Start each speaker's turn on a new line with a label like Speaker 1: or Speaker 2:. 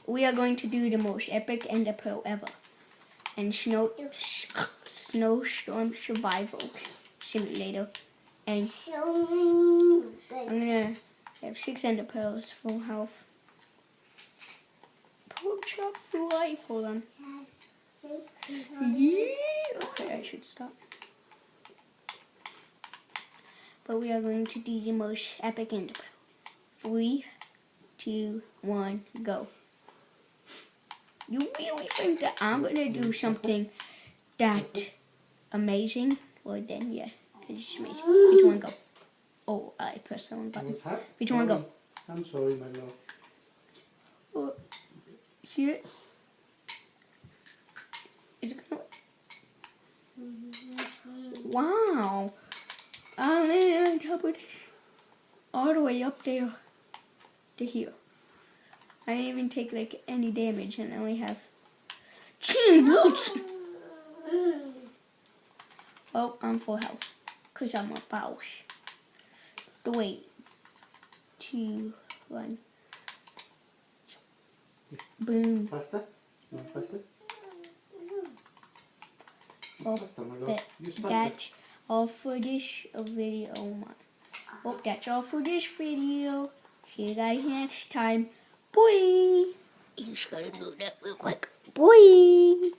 Speaker 1: we are going to do the most epic ender pearl ever. And snowstorm survival simulator. And I'm gonna have 6 ender pearls, full health. Pork chop for life. Hold on. Yeah. Okay, I should stop. But we are going to do the most epic ender pearl. 3, 2, 1, go. You really think that I'm gonna do something that amazing? Well then, yeah, because it's amazing. 3, 2, 1, go. Oh, I pressed the wrong button. 3, 2, 1, go.
Speaker 2: I'm sorry, my love.
Speaker 1: Oh, see it? Is it gonna? Wow! I landed on top of it, all the way up there to here. I didn't even take like any damage, and I only have chain boots. Oh, I'm full health, cause I'm a boss. 3, 2, 1. Boom.
Speaker 2: Faster? No, faster?
Speaker 1: Oh,
Speaker 2: Faster, my love. Use faster.
Speaker 1: that's all for this video. Oh my. Well, that's all for this video. See you guys next time. Bye. I'm just gonna do that real quick. Bye.